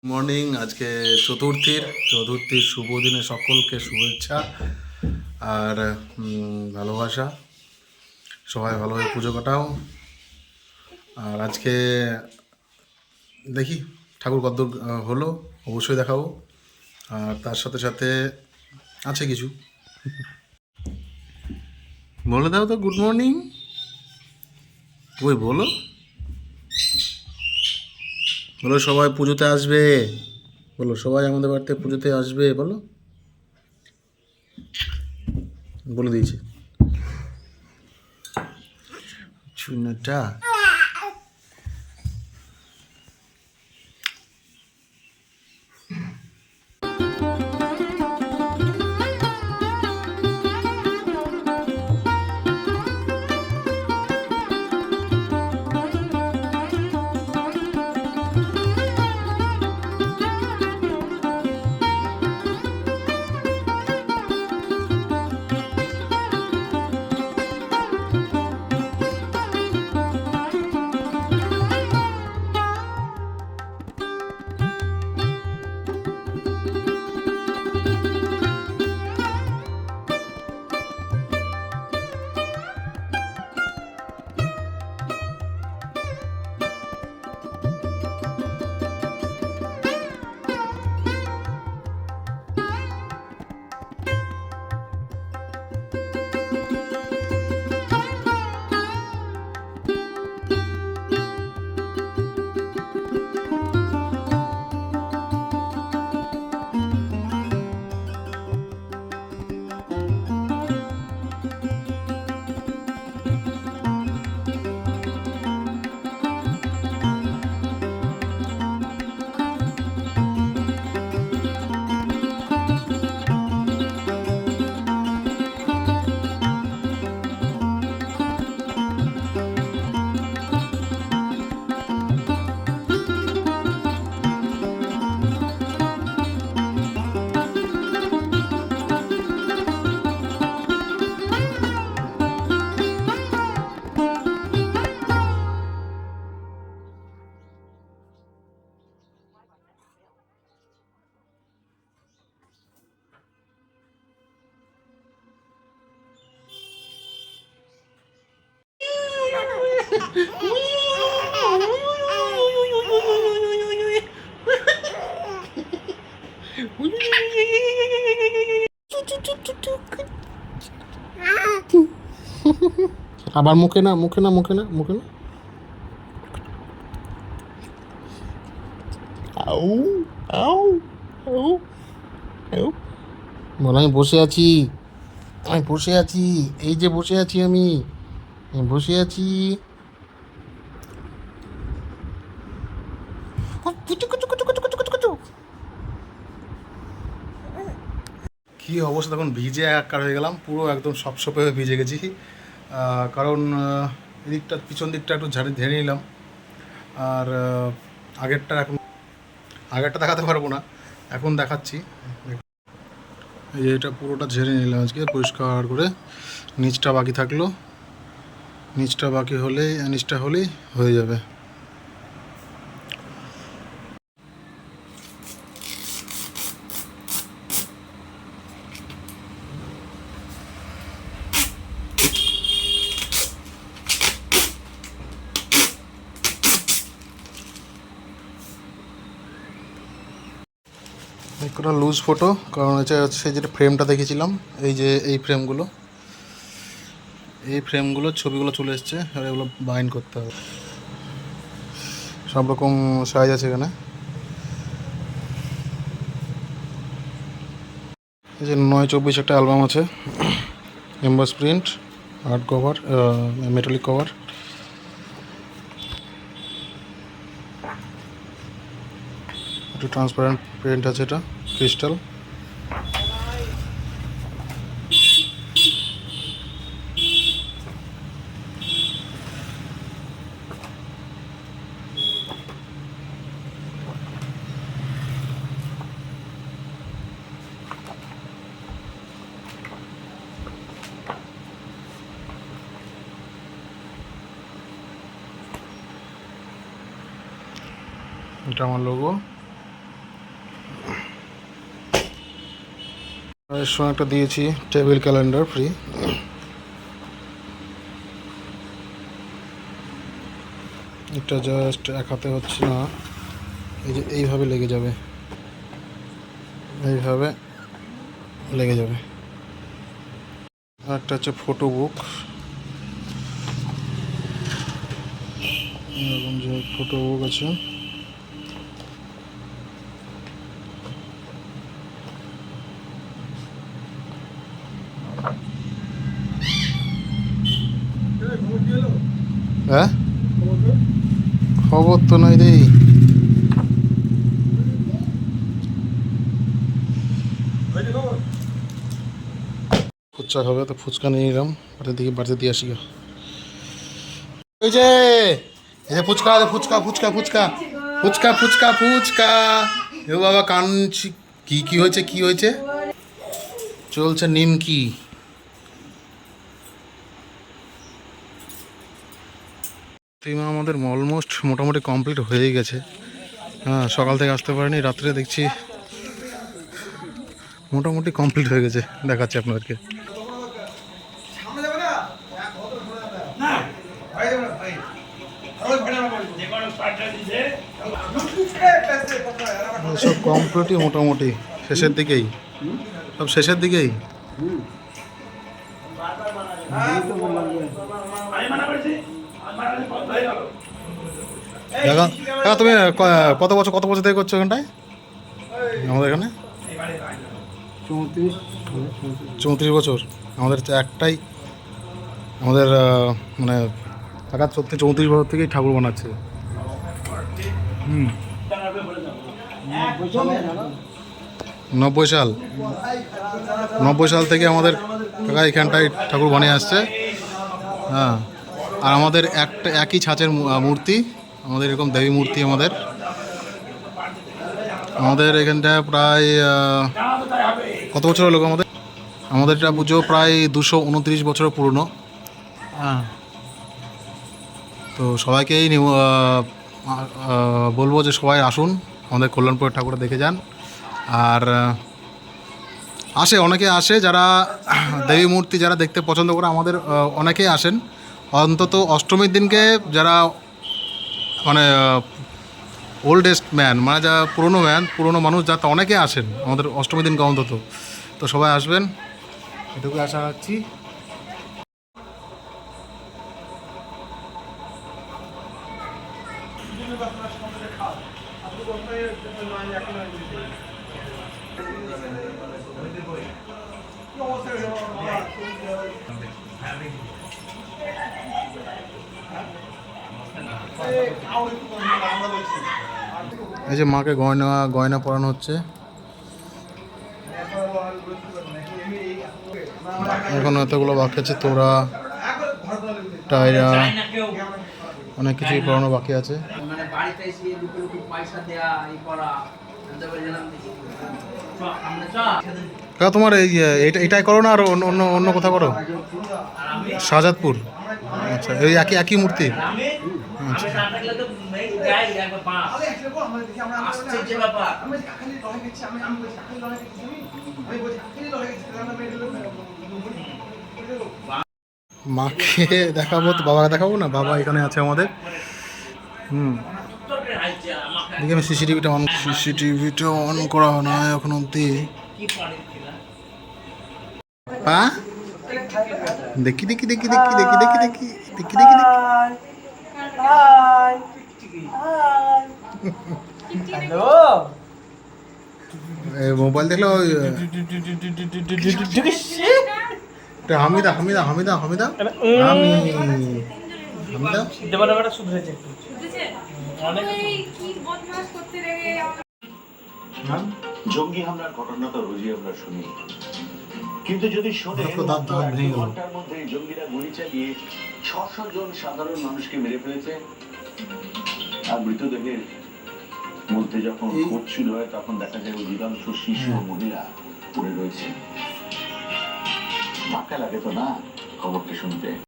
Morning. আজকে চতুর্থীর শুভ দিনে সকলকে শুভেচ্ছা আর ভালোবাসা। সবাই ভালোভাবে পুজো কাটাও। আর আজকে দেখি ঠাকুর কদ্দূর হলো, অবশ্যই দেখাবো। আর তার সাথে সাথে আছে কিছু বলে দাও তো। গুড মর্নিং ওই বলো, বলো সবাই পুজোতে আসবে, বলো সবাই আমাদের বাড়িতে পুজোতে আসবে, বলো, বলে দিয়েছে শূন্যটা। আবার মুখে না, মুখে না, মুখে না, মুখে না। আউ আউ আউ আউ বল, আমি বসে আছি, আমি বসে আছি, এই যে বসে আছি, আমি বসে আছি। কি অবস্থা, তখন ভিজে একাকার হয়ে গেলাম পুরো, একদম সপসপে হয়ে ভিজে গেছি। কারণ এদিকটা, পিছন দিকটা একটু ঝেড়ে নিলাম। আর আগেরটা দেখাতে পারবো না, এখন দেখাচ্ছি। এই যে এটা পুরোটা ঝেড়ে নিলাম আজকে পরিষ্কার করে। নিচটা বাকি থাকলো, নিচটা হলেই হয়ে যাবে। একটা লুজ ফটো, কারণ এটা হচ্ছে যেটা ফ্রেমটা দেখেছিলাম, এই যে এই ফ্রেমগুলোর ছবিগুলো চলে এসছে, আর এগুলো বাইন্ড করতে হবে। সব রকম সাইজ আছে এখানে। এই যে 9/24 একটা অ্যালবাম আছে, emboss print, hard cover, metallic cover. একটা ট্রান্সপারেন্ট প্রিন্ট আছে, এটা ক্রিস্টাল। এটা আমার লোগো। এর সঙ্গে একটা দিয়েছি টেবিল ক্যালেন্ডার ফ্রি। এটা জাস্ট এক হাতে হচ্ছে না, এই যে এইভাবে লেগে যাবে, এইভাবে লেগে যাবে। একটা হচ্ছে ফটো বুক, এরকম যে ফটো বুক আছে। হ্যাঁ, খবর তো নাই রে। ফুচকা খাবে তো ফুচকা নিয়ে নিলাম, বাড়িতে দিয়ে আসি। এই যে ফুচকা ফুচকা ফুচকা ফুচকা ফুচকা ফুচকা ফুচকা। এ বাবা কানছি, কি কি হয়েছে কি হয়েছে? চলছে নিমকি। প্রতিমা আমাদের অলমোস্ট মোটামুটি কমপ্লিট হয়ে গেছে। হ্যাঁ, সকাল থেকে আসতে পারিনি, রাত্রে দেখছি মোটামুটি কমপ্লিট হয়ে গেছে। দেখাচ্ছি আপনাদেরকে। সব কমপ্লিটই মোটামুটি শেষের দিকেই, সব শেষের দিকেই। দেখা তুমি কত বছর থেকে করছো এখানটায়? আমাদের এখানে 34 বছর। আমাদের একটাই, আমাদের মানে কাকা 34 বছর থেকেই ঠাকুর বানাচ্ছে। 90 সাল থেকে আমাদের কাকা এখানটায় ঠাকুর বানিয়ে আসছে। হ্যাঁ, আর আমাদের একই ছাঁচের মূর্তি, আমাদের এরকম দেবী মূর্তি আমাদের এখানটায় প্রায় কত বছর হলো আমাদের এটা পুজো প্রায় 229 বছরের পুরনো। হ্যাঁ, তো সবাইকেই বলবো যে সবাই আসুন, আমাদের কল্যাণপুরের ঠাকুরটা দেখে যান। আর অনেকে আসে যারা দেবী মূর্তি যারা দেখতে পছন্দ করে, আমাদের অনেকেই আসেন। অন্তত অষ্টমীর দিনকে যারা মানে ওল্ডেস্ট ম্যান, মানে যা পুরনো মানুষ যাতে অনেকে আসেন আমাদের অষ্টমীর দিনকে অন্তত। তো সবাই আসবেন, এটুকু আশা রাখছি। এই যে মাকে গয়না পরানো হচ্ছে। এখন এতগুলো বাকি আছে, তোরা টায়রা অনেক কিছুই পড়ানো বাকি আছে। তোমার এটাই করো না, আর অন্য কোথাও করো? শাহজাদপুর। আচ্ছা, এই একই মূর্তি। আচ্ছা, মাকে দেখাবো তো বাবাকে দেখাবো না? বাবা এখানে আছে আমাদের। দেখি আমি সিসিটিভিটা অন করা নয় এখন অব্দি। হ্যাঁ, দেখি দেখি দেখি দেখি দেখি দেখি দেখি দেখি দেখি দেখি। মোবাইল দেখলে হামিদা হামিদা হামিদা হামিদা হামিদা শুধু হয়েছে। জঙ্গি হামলার ঘটনা তো রোজই আমরা শুনি, কিন্তু যদি শোনে ঘন্টার মধ্যে জঙ্গিরা গুলি চালিয়ে 600 জন সাধারণ মানুষকে মেরে ফেলেছে, আর মৃতদেহের মধ্যে যখন খোঁজ শুরু হয় তখন দেখা যায় অধিকাংশ শিশু ও মহিলা পড়ে রয়েছে, ধাক্কা লাগে তো না খবরটা শুনতে।